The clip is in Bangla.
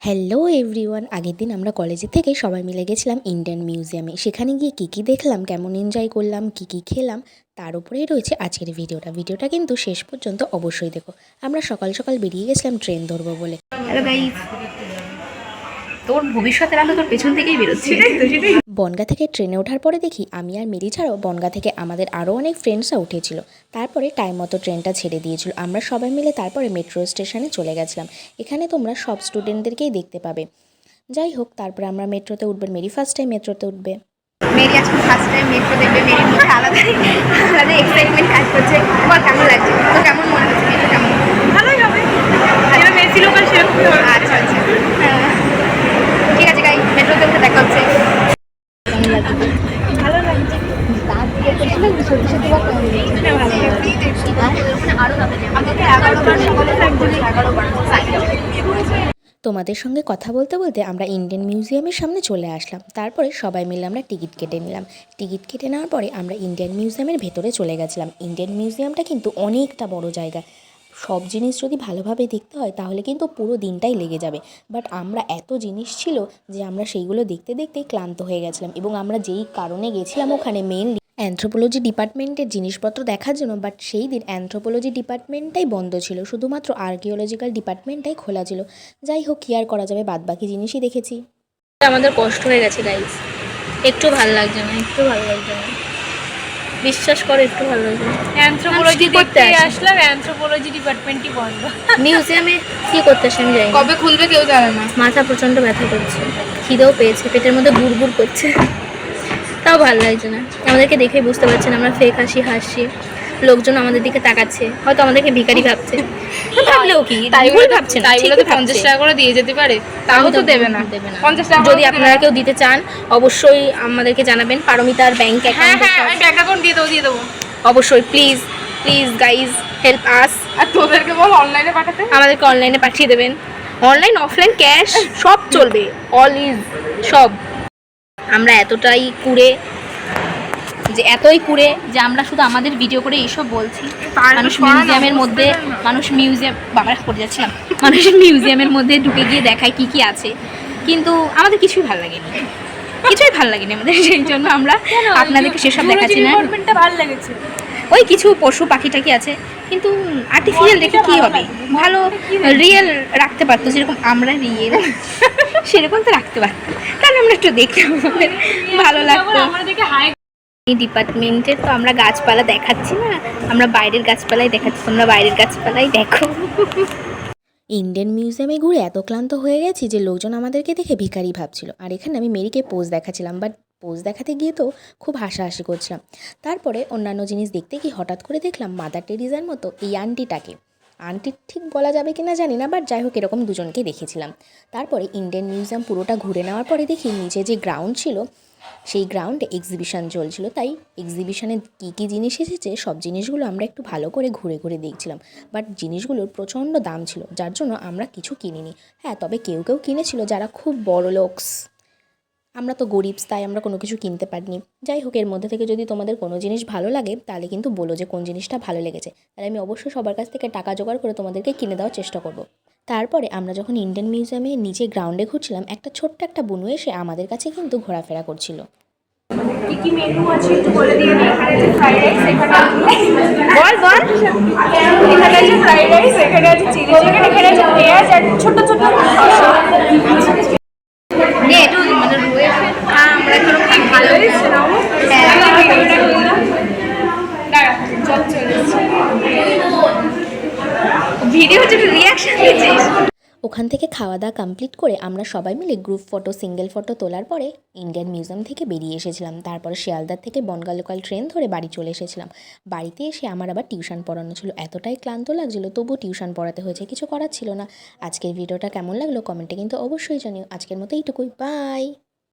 হ্যালো এভরিওয়ান, আগের দিন আমরা কলেজে থেকে সবাই মিলে গেছিলাম ইন্ডিয়ান মিউজিয়ামে। সেখানে গিয়ে কী দেখলাম, কেমন এনজয় করলাম, কী খেলাম, তার উপরেই রয়েছে আজকের ভিডিওটা কিন্তু শেষ পর্যন্ত অবশ্যই দেখো। আমরা সকাল সকাল বেরিয়ে গেছিলাম ট্রেন ধরবো বলে। তোর ভবিষ্যতের আলো তোর পেছন থেকেই বেরোচ্ছে। বনগাঁ থেকে ট্রেনে ওঠার পরে দেখি আমি আর মেরি ছাড়াও বনগাঁ থেকে আমাদের আরও অনেক ফ্রেন্ডসরা উঠেছিল। তারপরে টাইম মতো ট্রেনটা ছেড়ে দিয়েছিল। আমরা সবাই মিলে তারপরে মেট্রো স্টেশনে চলে গেছিলাম। এখানে তোমরা সব স্টুডেন্টদেরকেই দেখতে পাবে। যাই হোক, তারপরে আমরা মেট্রোতে উঠবে। মেরি ফার্স্ট টাইম মেট্রোতে উঠবে। মেরি আজকে ফার্স্ট টাইম মেট্রো দেখবে। মেরির মধ্যে আলাদা আলাদা এক্সাইটমেন্ট কাজ করছে। তোমার কেমন লাগছে? তো কেমন মনে হচ্ছে? মেট্রো কেমন? ভালোই হবে, যেরকম এসি লোকাল সেরকম। আচ্ছা আচ্ছা, ঠিক আছে গাই, মেট্রোতে উঠে দেখা হচ্ছে। ভালো লাগছে। তোমাদের সঙ্গে কথা বলতে বলতে আমরা ইন্ডিয়ান মিউজিয়ামের সামনে চলে আসলাম। তারপরে সবাই মিলে আমরা টিকিট কেটে নিলাম। টিকিট কেটে নেওয়ার পরে আমরা ইন্ডিয়ান মিউজিয়ামের ভেতরে চলে গেছিলাম। ইন্ডিয়ান মিউজিয়ামটা কিন্তু অনেকটা বড় জায়গা। সব জিনিস যদি ভালোভাবে দেখতে হয় তাহলে কিন্তু পুরো দিনটাই লেগে যাবে। বাট আমরা এত জিনিস ছিল যে আমরা সেইগুলো দেখতে দেখতেই ক্লান্ত হয়ে গেছিলাম। এবং আমরা যেই কারণে গেছিলাম ওখানে মেনলি অ্যানথ্রোপোলজি ডিপার্টমেন্টের জিনিসপত্র দেখার জন্য, বাট সেই দিন অ্যানথ্রোপোলজি ডিপার্টমেন্টটাই বন্ধ ছিল, শুধুমাত্র আর্কিওলজিক্যাল ডিপার্টমেন্টটাই খোলা ছিল। যাই হোক, কি আর করা যাবে, বাদবাকি জিনিসই দেখেছি। আমাদের কষ্ট হয়ে গেছে গাইস, একটু ভালো লাগছে না, একটু ভালো লাগছে না, বিশ্বাস করো, একটু ভালো লাগছে না। অ্যানথ্রোপোলজি দেখতে আসলাম, অ্যানথ্রোপোলজি ডিপার্টমেন্টই বন্ধ। মিউজিয়ামে কি করতে আসে আমি জানি না, কবে খুলবে কেউ জানে না। মাথা প্রচণ্ড ব্যথা করছে, খিদেও পেয়েছে, পেটের মধ্যে গুড় করছে, তাও ভালো লাগছে না। আমাদেরকে দেখেই বুঝতে পারছেন আমরা ফেক হাসি। লোকজন আমাদের দিকে তাকাচ্ছে, হয়তো আমাদেরকে ভিখারি ভাবছে। ভাবলেও কি, ভুল ভাবছে না, তাই বলে ঠিকই তো 50 ভাবছে। টাকা করে দিয়ে যেতে পারে, তাও তো দেবে না। 50 টাকা যদি আপনারা কেউ দিতে চান অবশ্যই আমাদেরকে জানাবেন। পারমিতার ব্যাংক হ্যাঁ অ্যাকাউন্ট হ্যাঁ, আমি ব্যাংক অ্যাকাউন্ট দিয়ে দেবো। অবশ্যই, please please guys help us. আর তোদেরকে বল অনলাইনে পাঠাতে, আমাদেরকে অনলাইনে পাঠিয়ে দেবেন। অনলাইন অফলাইন ক্যাশ সব চলবে, অল ইজ সব। আমরা এতটাই কুড়ে যে আমরা শুধু আমাদের ভিডিও করে এইসব বলছি। মানুষ মিউজিয়ামের মধ্যে মানুষ মিউজিয়ামের মধ্যে ঢুকে গিয়ে দেখায় কি আছে, কিন্তু আমাদের কিছুই ভালো লাগেনি, আমাদের। সেই জন্য আমরা আপনাদেরকে সেসব দেখাচ্ছি না। ভালো লেগেছে, ওই কিছু পশু পাখি টাকি আছে, কিন্তু আর্টিফিশিয়াল দেখে কি হবে, ভালো রিয়েল রাখতে পারতো, যেরকম আমরা রিয়েল সেরকম তো রাখতে পারতো, তাহলে আমরা একটু দেখতাম, আমাদের ভালো লাগতো। এই ডিপার্টমেন্টের তো আমরা গাছপালা দেখাচ্ছি না, আমরা বাইরের গাছপালাই দেখাচ্ছি, তোমরা বাইরের গাছপালাই দেখো। ইন্ডিয়ান মিউজিয়ামে ঘুরে এত ক্লান্ত হয়ে গেছি যে লোকজন আমাদেরকে দেখে ভিখারি ভাবছিল। আর এখানে আমি মেরিকে পোজ দেখাচ্ছিলাম, বাট পোজ দেখাতে গিয়ে তো খুব হাসাহাসি করছিলাম। তারপরে অন্যান্য জিনিস দেখতে কি হঠাৎ করে দেখলাম মাদার টেরিজার মতো এই আন্টিটাকে। আন্টি ঠিক বলা যাবে কি না জানি না, বাট যাই হোক এরকম দুজনকে দেখেছিলাম। তারপরে ইন্ডিয়ান মিউজিয়াম পুরোটা ঘুরে নেওয়ার পরে দেখি নিচে যে গ্রাউন্ড ছিল সেই গ্রাউন্ডে এক্সিবিশন চলছিল। তাই এক্সিবিশনে কী জিনিস এসেছে সব জিনিসগুলো আমরা একটু ভালো করে ঘুরে দেখছিলাম। বাট জিনিসগুলোর প্রচণ্ড দাম ছিল, যার জন্য আমরা কিছু কিনিনি। হ্যাঁ, তবে কেউ কিনেছিল যারা খুব বড় লোকস। আমরা তো গরিব, তাই আমরা কোনো কিছু কিনতে পারিনি। যাই হোক, এর মধ্যে থেকে যদি তোমাদের কোনো জিনিস ভালো লাগে তাহলে কিন্তু বলো যে কোন জিনিসটা ভালো লেগেছে, তাহলে আমি অবশ্যই সবার কাছ থেকে টাকা জোগাড় করে তোমাদেরকে কিনে দেওয়ার চেষ্টা করব। তারপরে আমরা যখন ইন্ডিয়ান মিউজিয়ামে নিচে গ্রাউন্ডে ঘুরছিলাম, একটা ছোট্ট একটা বুনু এসে আমাদের কাছে কিন্তু ঘোরাফেরা করছিল। কি কি মেনু আছে একটু বলে দিয়ে দিই। এখানে আছে ফ্রাইড রাইস, এখানে বল এখানে আছে ফ্রাইড রাইস, এখানে আছে চিলি চিকেন, এখানে আছে পেঁয়াজ আর ছোট ছোট শসা। নে একটু মানে রয়েছে, আমরা একটু ভালো হয়েছে না? দাঁড়া, জব চলেছে, ভিডিও হচ্ছে, একটু রিয়াকশন দিচ্ছিস। ওখান থেকে খাওয়া দাওয়া কমপ্লিট করে আমরা সবাই মিলে গ্রুপ ফটো, সিঙ্গেল ফটো তোলার পরে ইন্ডিয়ান মিউজিয়াম থেকে বেরিয়ে এসেছিলাম। তারপরে শিয়ালদার থেকে বনগাঁ লোকাল ট্রেন ধরে বাড়ি চলে এসেছিলাম। বাড়িতে এসে আমার আবার টিউশন পড়ানো ছিল, এতটাই ক্লান্ত লাগছিলো তবুও টিউশন পড়াতে হয়েছে, কিছু করার ছিল না। আজকের ভিডিওটা কেমন লাগলো কমেন্টে কিন্তু অবশ্যই জানিও। আজকের মতো এইটুকুই, বাই।